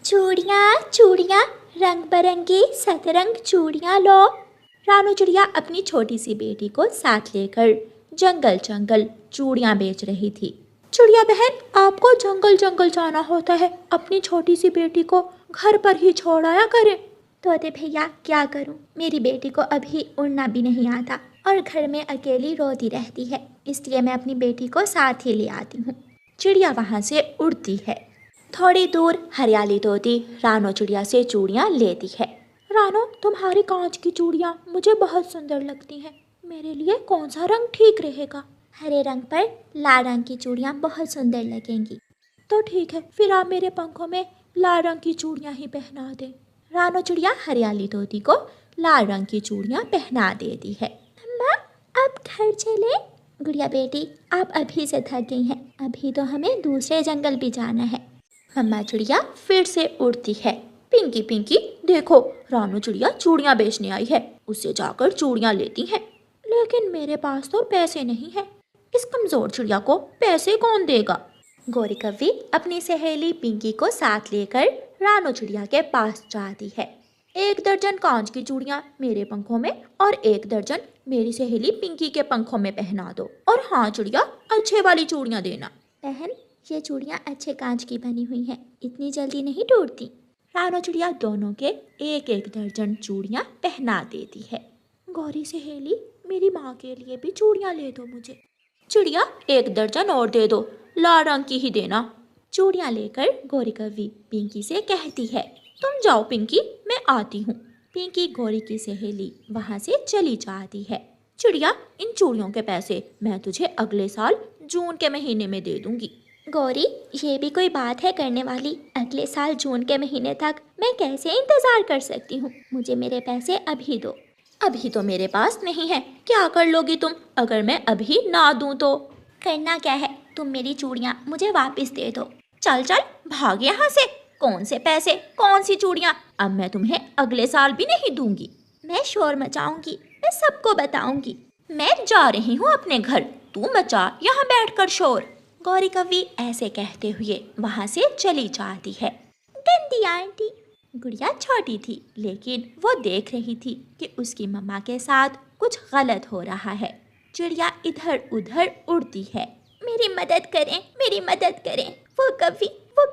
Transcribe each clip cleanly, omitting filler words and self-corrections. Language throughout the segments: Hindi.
चूड़ियाँ चूड़ियाँ रंग बिरंगी सतरंग चूड़ियाँ लो। रानू चिड़िया अपनी छोटी सी बेटी को साथ लेकर जंगल जंगल चूड़ियाँ बेच रही थी। चिड़िया बहन, आपको जंगल जंगल जाना होता है, अपनी छोटी सी बेटी को घर पर ही छोड़ आया करें। तोते भैया, क्या करूं, मेरी बेटी को अभी उड़ना भी नहीं आता और घर में अकेली रोती रहती है, इसलिए मैं अपनी बेटी को साथ ही ले आती हूँ। चिड़िया वहाँ से उड़ती है। थोड़ी दूर हरियाली तोती रानो चिड़िया से चूड़ियाँ लेती है। रानो, तुम्हारी कांच की चूड़ियाँ मुझे बहुत सुंदर लगती हैं, मेरे लिए कौन सा रंग ठीक रहेगा? हरे रंग पर लाल रंग की चूड़ियाँ बहुत सुंदर लगेंगी। तो ठीक है, फिर आप मेरे पंखों में लाल रंग की चूड़ियाँ ही पहना दें। रानो चिड़िया हरियाली तोती को लाल रंग की चूड़ियाँ पहना देती है। अम्मा, अब घर चले? गुड़िया बेटी, आप अभी से थक गई हैं, अभी तो हमें दूसरे जंगल भी जाना है। मम्मा चिड़िया फिर से उड़ती है। पिंकी पिंकी, देखो, रानू चिड़िया चूड़ियाँ बेचने आई है, उससे जाकर चूड़ियाँ लेती हैं। लेकिन मेरे पास तो पैसे नहीं है, इस कमजोर चिड़िया को पैसे कौन देगा? गौरी कव्वी अपनी सहेली पिंकी को साथ लेकर रानू चिड़िया के पास जाती है। 1 दर्जन कांच की चूड़ियाँ मेरे पंखों में और 1 दर्जन मेरी सहेली पिंकी के पंखों में पहना दो। और हाँ चिड़िया, अच्छे वाली चूड़ियाँ देना। बहन, ये चूड़ियाँ अच्छे कांच की बनी हुई हैं, इतनी जल्दी नहीं टूटती। रानो चिड़िया दोनों के 1-1 दर्जन चूड़ियाँ पहना देती है। गौरी सहेली, मेरी माँ के लिए भी चूड़ियाँ ले दो मुझे। चिड़िया, 1 दर्जन और दे दो, लाल रंग की ही देना। चूड़ियाँ लेकर गौरी कव्वी पिंकी से कहती है, तुम जाओ पिंकी, मैं आती हूँ। पिंकी गौरी की सहेली वहाँ से चली जाती है। चिड़िया, इन चूड़ियों के पैसे मैं तुझे अगले साल जून के महीने में दे दूंगी। गौरी, ये भी कोई बात है करने वाली? अगले साल जून के महीने तक मैं कैसे इंतजार कर सकती हूँ? मुझे मेरे पैसे अभी दो। अभी तो मेरे पास नहीं है, क्या कर लोगी तुम अगर मैं अभी ना दूं तो? करना क्या है, तुम मेरी चूड़ियाँ मुझे वापस दे दो। चल चल, भाग यहाँ से। कौन से पैसे, कौन सी चूड़ियाँ? अब मैं तुम्हें अगले साल भी नहीं दूंगी। मैं शोर मचाऊंगी, मैं सबको बताऊंगी। मैं जा रही हूँ अपने घर, तू मचा यहाँ बैठकर शोर। गौरी कव्वी ऐसे कहते हुए वहाँ से चली जाती है। गंदी आंटी। गुड़िया छोटी थी, लेकिन वो देख रही थी कि उसकी मम्मा के साथ कुछ गलत हो रहा है। चिड़िया इधर उधर उड़ती है। मेरी मदद करें, मेरी मदद करें, वो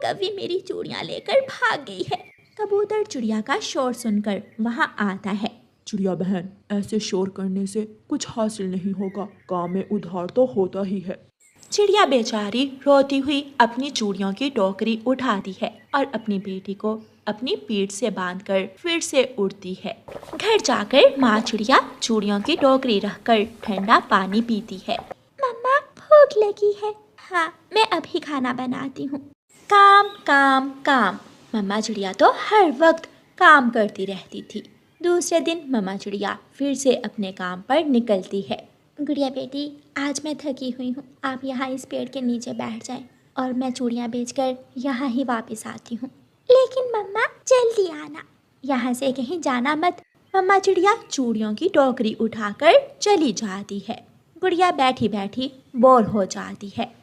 कव्वी मेरी चूड़ियाँ लेकर भाग गई है। कबूतर चिड़िया का शोर सुनकर वहाँ आता है। चिड़िया बहन, ऐसे शोर करने से कुछ हासिल नहीं होगा, काम में उधार तो होता ही है। चिड़िया बेचारी रोती हुई अपनी चूड़ियों की टोकरी उठाती है और अपनी बेटी को अपनी पीठ से बांधकर फिर से उड़ती है। घर जाकर माँ चिड़िया चूड़ियों की टोकरी रखकर ठंडा पानी पीती है। मम्मा, भूख लगी है। हाँ, मैं अभी खाना बनाती हूँ। काम काम काम, मम्मा चिड़िया तो हर वक्त काम करती रहती थी। दूसरे दिन मम्मा चिड़िया फिर से अपने काम पर निकलती है। गुड़िया बेटी, आज मैं थकी हुई हूँ, आप यहाँ इस पेड़ के नीचे बैठ जाएं और मैं चूड़ियाँ बेचकर यहाँ ही वापस आती हूँ। लेकिन मम्मा, जल्दी आना, यहाँ से कहीं जाना मत। मम्मा चिड़िया चूड़ियों की टोकरी उठाकर चली जाती है। गुड़िया बैठी बैठी बोर हो जाती है।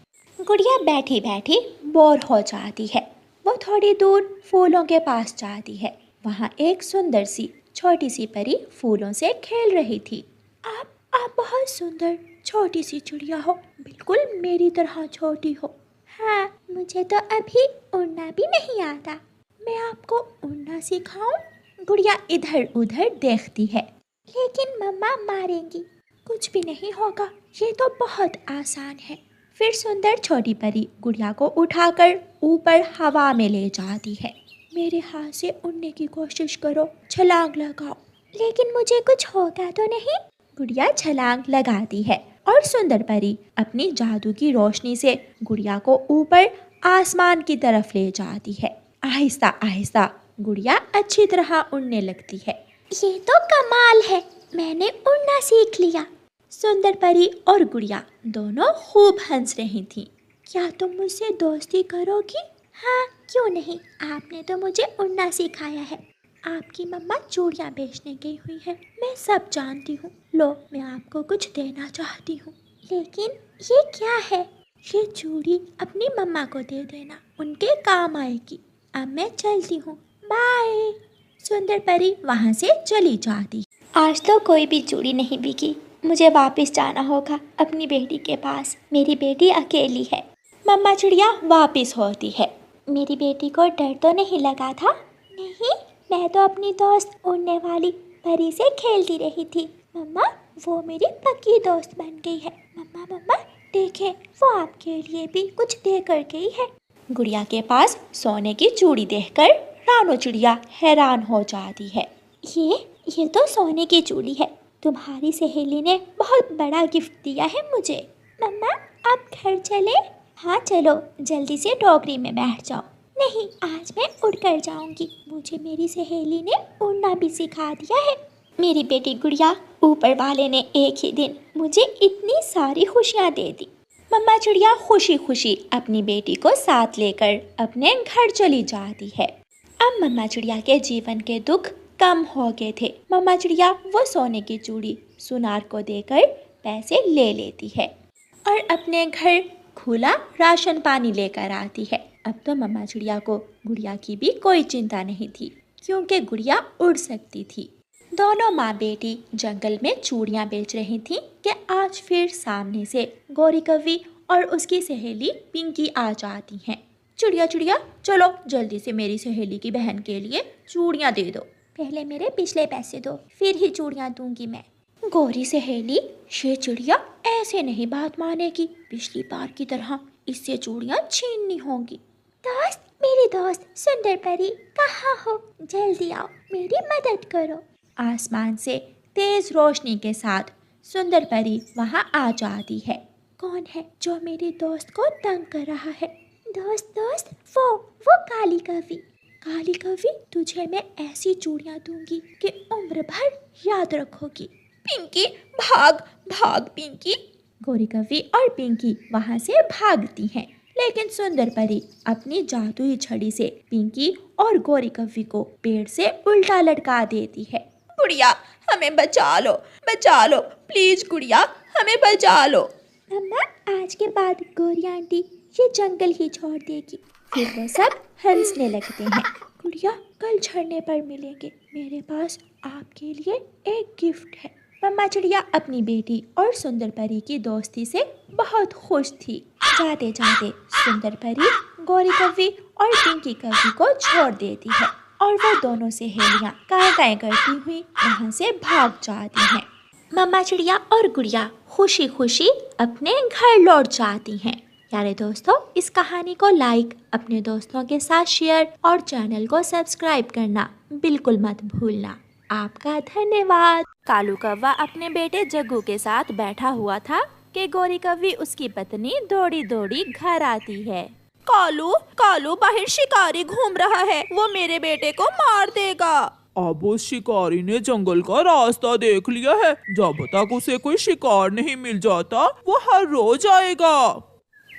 वो थोड़ी दूर फूलों के पास जाती है। वहाँ एक सुंदर सी छोटी सी परी फूलों से खेल रही थी। आप बहुत सुंदर छोटी सी चिड़िया हो, बिल्कुल मेरी तरह छोटी हो। हाँ, मुझे तो अभी उड़ना भी नहीं आता, मैं आपको उड़ना सिखाऊं? गुड़िया इधर उधर देखती है। लेकिन मम्मा मारेंगी। कुछ भी नहीं होगा, ये तो बहुत आसान है। फिर सुंदर छोटी परी गुड़िया को उठाकर ऊपर हवा में ले जाती है। मेरे हाथ से उड़ने की कोशिश करो, छलांग लगाओ। लेकिन मुझे कुछ होगा तो नहीं? गुड़िया छलांग लगाती है और सुंदर परी अपनी जादू की रोशनी से गुड़िया को ऊपर आसमान की तरफ ले जाती है। आहिस्ता आहिस्ता गुड़िया अच्छी तरह उड़ने लगती है। ये तो कमाल है, मैंने उड़ना सीख लिया। सुंदर परी और गुड़िया दोनों खूब हंस रही थीं। क्या तुम मुझसे दोस्ती करोगी? हाँ, क्यों नहीं, आपने तो मुझे उड़ना सिखाया है। आपकी मम्मा चूड़ियाँ बेचने गई हुई है, मैं सब जानती हूँ। लो, मैं आपको कुछ देना चाहती हूँ। लेकिन ये क्या है? ये चूड़ी अपनी मम्मा को दे देना, उनके काम आएगी। अब मैं चलती हूँ, बाय। सुंदर परी वहाँ से चली जाती। आज तो कोई भी चूड़ी नहीं बिकी, मुझे वापस जाना होगा अपनी बेटी के पास। मेरी बेटी अकेली है। मम्मा चिड़िया वापस होती है। मेरी बेटी को डर तो नहीं लगा था? नहीं, मैं तो अपनी दोस्त उड़ने वाली परी से खेलती रही थी। मम्मा, वो मेरी पक्की दोस्त बन गई है। मम्मा मम्मा देखें, वो आपके लिए भी कुछ दे कर गई है। गुड़िया के पास सोने की चूड़ी देखकर रानो चिड़िया हैरान हो जाती है। ये तो सोने की चूड़ी है। तुम्हारी सहेली ने बहुत बड़ा गिफ्ट दिया है मुझे। मम्मा, आप घर चले? हाँ चलो, जल्दी से टोकरी में बैठ जाओ। नहीं, आज मैं उड़कर जाऊंगी। मुझे मेरी सहेली ने उड़ना भी सिखा दिया है। मेरी बेटी गुड़िया, ऊपर वाले ने एक ही दिन मुझे इतनी सारी खुशियाँ दे दी। मम्मा चिड़िया खुशी खुशी अपनी बेटी को साथ लेकर अपने घर चली जाती है। अब मम्मा चिड़िया के जीवन के दुख कम हो गए थे। मम्मा चिड़िया वो सोने की चूड़ी सुनार को देकर पैसे ले लेती है और अपने घर खुला राशन पानी लेकर आती है। अब तो मम्मा चिड़िया को गुड़िया की भी कोई चिंता नहीं थी, क्योंकि गुड़िया उड़ सकती थी। दोनों माँ बेटी जंगल में चूड़ियाँ बेच रही थीं कि आज फिर सामने से गौरी कौवी और उसकी सहेली पिंकी आ जाती हैं। चिड़िया चिड़िया, चलो जल्दी से मेरी सहेली की बहन के लिए चूड़ियाँ दे दो। पहले मेरे पिछले पैसे दो, फिर ही चूड़ियाँ दूंगी मैं। गौरी सहेली, ये चिड़िया ऐसे नहीं बात मानेगी। पिछली बार की तरह इससे चूड़ियाँ छीननी होंगी। दोस्त, मेरी दोस्त सुंदर परी, कहाँ हो? जल्दी आओ, मेरी मदद करो। आसमान से तेज रोशनी के साथ सुंदर परी वहाँ आ जाती है। कौन है जो मेरी दोस्त को तंग कर रहा है? दोस्त, वो काली कौवी। काली कौवी, तुझे मैं ऐसी चूड़ियाँ दूंगी कि उम्र भर याद रखोगी। पिंकी, भाग भाग पिंकी। गौरी कौवी और पिंकी वहाँ से भागती हैं, लेकिन सुंदर परी अपनी जादुई छड़ी से पिंकी और गौरी कौवी को पेड़ से उल्टा लटका देती है। गुड़िया, हमें बचा लो प्लीज गुड़िया, हमें बचा लो। मम्मा, आज के बाद गौरी आंटी ये जंगल ही छोड़ देगी। फिर वो सब हंसने लगते हैं। गुड़िया, कल झरने पर मिलेंगे। मेरे पास आपके लिए एक गिफ्ट है। मम्मा चिड़िया अपनी बेटी और सुंदर परी की दोस्ती से बहुत खुश थी। जाते जाते सुंदर परी गौरी कौवी और पिंकी कौवी को छोड़ देती है और वो दोनों सहेलियाँ काएं करती हुई वहाँ से भाग जाती हैं। मम्मा चिड़िया और गुड़िया खुशी खुशी अपने घर लौट जाती हैं। प्यारे दोस्तों, इस कहानी को लाइक, अपने दोस्तों के साथ शेयर और चैनल को सब्सक्राइब करना बिल्कुल मत भूलना। आपका धन्यवाद। कालू कौवा अपने बेटे जग्गू के साथ बैठा हुआ था कि गौरी कौवी उसकी पत्नी दौड़ी दौड़ी घर आती है। कालू, बाहर शिकारी घूम रहा है, वो मेरे बेटे को मार देगा। अब उस शिकारी ने जंगल का रास्ता देख लिया है। जब तक उसे कोई शिकार नहीं मिल जाता, वो हर रोज आएगा।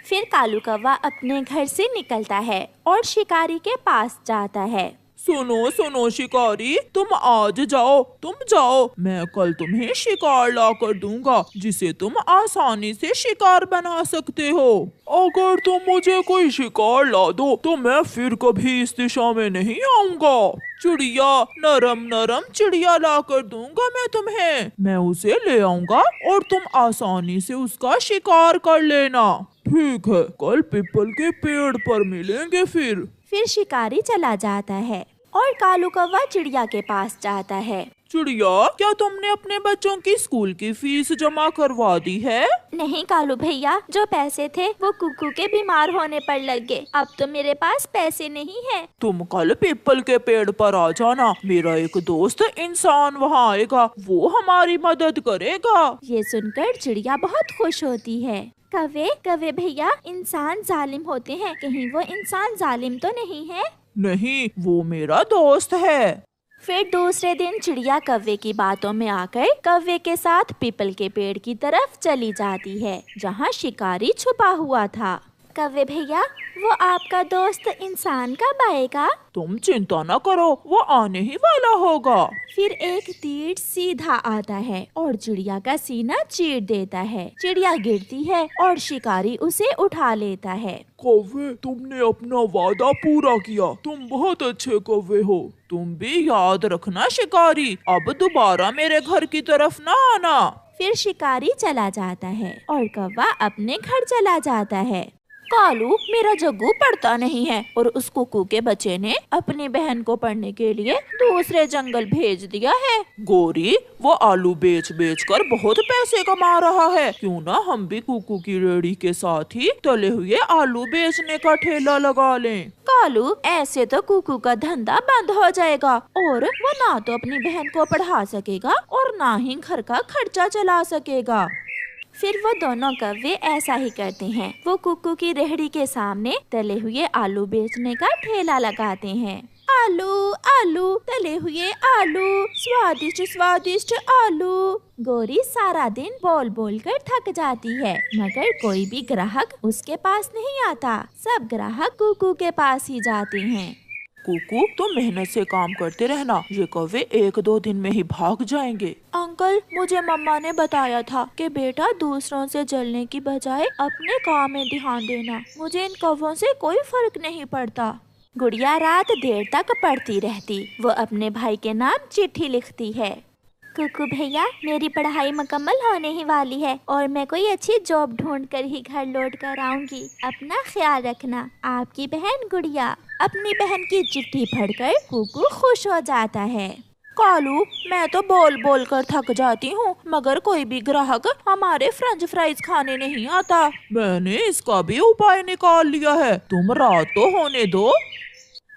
फिर कालू कौवा अपने घर से निकलता है और शिकारी के पास जाता है। सुनो शिकारी, तुम आज जाओ, मैं कल तुम्हें शिकार ला कर दूंगा, जिसे तुम आसानी से शिकार बना सकते हो। अगर तुम मुझे कोई शिकार ला दो तो मैं फिर कभी इस दिशा में नहीं आऊंगा। चिड़िया, नरम चिड़िया ला कर दूंगा मैं तुम्हें। मैं उसे ले आऊंगा और तुम आसानी से उसका शिकार कर लेना। ठीक है, कल पीपल के पेड़ पर मिलेंगे। फिर शिकारी चला जाता है और कालू कौवा चिड़िया के पास जाता है। चिड़िया, क्या तुमने अपने बच्चों की स्कूल की फीस जमा करवा दी है? नहीं कालू भैया, जो पैसे थे वो कुक्कू के बीमार होने पर लग गए। अब तो मेरे पास पैसे नहीं है। तुम कल पीपल के पेड़ पर आ जाना। मेरा एक दोस्त इंसान वहाँ आएगा, वो हमारी मदद करेगा। ये सुनकर चिड़िया बहुत खुश होती है। कवे भैया, इंसान जालिम होते हैं, कहीं वो इंसान जालिम तो नहीं है? नहीं, वो मेरा दोस्त है। फिर दूसरे दिन चिड़िया कव्वे की बातों में आकर कव्वे के साथ पीपल के पेड़ की तरफ चली जाती है, जहाँ शिकारी छुपा हुआ था। कव्वे भैया, वो आपका दोस्त इंसान कब आएगा? तुम चिंता न करो, वो आने ही वाला होगा। फिर एक तीर सीधा आता है और चिड़िया का सीना चीर देता है। चिड़िया गिरती है और शिकारी उसे उठा लेता है। कौवे, तुमने अपना वादा पूरा किया, तुम बहुत अच्छे कौवे हो। तुम भी याद रखना शिकारी, अब दोबारा मेरे घर की तरफ न आना। फिर शिकारी चला जाता है और कौवा अपने घर चला जाता है। कालू, मेरा जग्गू पढ़ता नहीं है और उस कुकू के बच्चे ने अपनी बहन को पढ़ने के लिए दूसरे जंगल भेज दिया है। गोरी, वो आलू बेच बेच कर बहुत पैसे कमा रहा है, क्यों ना हम भी कुकू की रेड़ी के साथ ही तले हुए आलू बेचने का ठेला लगा लें। कालू, ऐसे तो कुकू का धंधा बंद हो जाएगा और वो ना तो अपनी बहन को पढ़ा सकेगा और ना ही घर का खर्चा चला सकेगा। फिर वो दोनों कौवे ऐसा ही करते हैं। वो कुकू की रेहड़ी के सामने तले हुए आलू बेचने का ठेला लगाते हैं। आलू आलू, तले हुए आलू, स्वादिष्ट स्वादिष्ट आलू। गोरी सारा दिन बोल बोल कर थक जाती है, मगर कोई भी ग्राहक उसके पास नहीं आता। सब ग्राहक कुकू के पास ही जाते हैं। कुकू, तुम मेहनत से काम करते रहना, ये कौवे 1-2 दिन में ही भाग जाएंगे। अंकल, मुझे मम्मा ने बताया था कि बेटा दूसरों से जलने की बजाय अपने काम में ध्यान देना। मुझे इन कौवों से कोई फर्क नहीं पड़ता। गुड़िया रात देर तक पढ़ती रहती। वो अपने भाई के नाम चिट्ठी लिखती है। कुकू भैया, मेरी पढ़ाई मुकम्मल होने ही वाली है और मैं कोई अच्छी जॉब ढूंढ कर ही घर लौट कर आऊंगी। अपना ख्याल रखना, आपकी बहन गुड़िया। अपनी बहन की चिट्ठी पढ़कर कुकू खुश हो जाता है। कालू, मैं तो बोल बोल कर थक जाती हूँ, मगर कोई भी ग्राहक हमारे फ्रेंच फ्राइज खाने नहीं आता। मैंने इसका भी उपाय निकाल लिया है, तुम रात तो होने दो।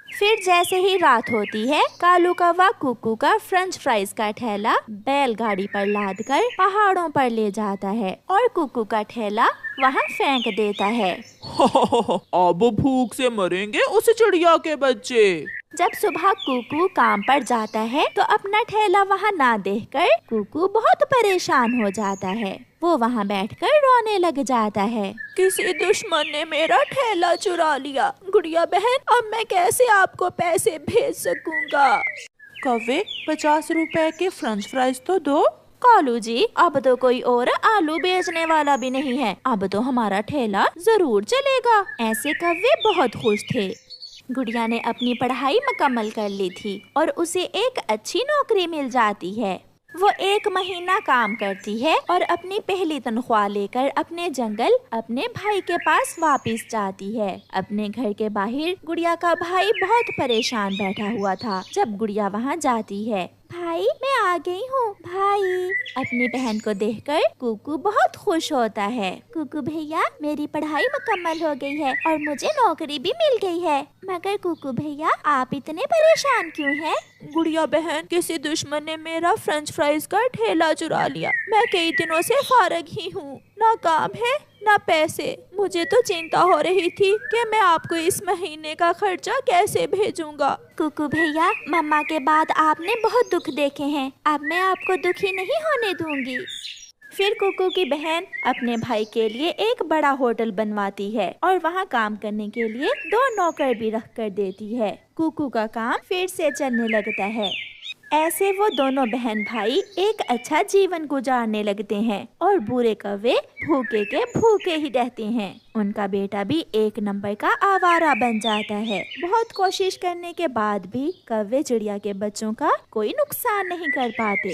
फिर जैसे ही रात होती है, कालू कौवा कुकू का फ्रेंच फ्राइज का ठेला बैलगाड़ी पर लादकर पहाड़ों पर ले जाता है और कुकू का ठेला वहाँ फेंक देता है। अब भूख से मरेंगे उस चिड़िया के बच्चे। जब सुबह कुकू काम पर जाता है तो अपना ठेला वहाँ ना देखकर कुकू बहुत परेशान हो जाता है। वो वहाँ बैठकर रोने लग जाता है। किसी दुश्मन ने मेरा ठेला चुरा लिया। गुड़िया बहन, अब मैं कैसे आपको पैसे भेज सकूंगा? कौवे, 50 रुपए के फ्रेंच फ्राइज तो दो। कालू जी, अब तो कोई और आलू बेचने वाला भी नहीं है, अब तो हमारा ठेला जरूर चलेगा। ऐसे कौवे बहुत खुश थे। गुड़िया ने अपनी पढ़ाई मुकम्मल कर ली थी और उसे एक अच्छी नौकरी मिल जाती है। वो 1 महीना काम करती है और अपनी पहली तनख्वाह लेकर अपने जंगल अपने भाई के पास वापस जाती है। अपने घर के बाहर गुड़िया का भाई बहुत परेशान बैठा हुआ था। जब गुड़िया वहाँ जाती है, भाई मैं आ गई हूँ। भाई, अपनी बहन को देखकर कुकू बहुत खुश होता है। कुकू भैया, मेरी पढ़ाई मुकम्मल हो गई है और मुझे नौकरी भी मिल गई है, मगर कुकू भैया आप इतने परेशान क्यों हैं? गुड़िया बहन, किसी दुश्मन ने मेरा फ्रेंच फ्राइज का ठेला चुरा लिया। मैं कई दिनों से फारग ही हूँ, ना काम है ना पैसे। मुझे तो चिंता हो रही थी कि मैं आपको इस महीने का खर्चा कैसे भेजूंगा। कुकू भैया, मम्मा के बाद आपने बहुत दुख देखे हैं, अब मैं आपको दुखी नहीं होने दूंगी। फिर कुकू की बहन अपने भाई के लिए एक बड़ा होटल बनवाती है और वहाँ काम करने के लिए 2 नौकर भी रख कर देती है। कुकू का काम फिर से चलने लगता है। ऐसे वो दोनों बहन भाई एक अच्छा जीवन गुजारने लगते हैं और बुरे कौवे भूखे के भूखे ही रहते हैं। उनका बेटा भी 1 नंबर का आवारा बन जाता है। बहुत कोशिश करने के बाद भी कौवे चिड़िया के बच्चों का कोई नुकसान नहीं कर पाते।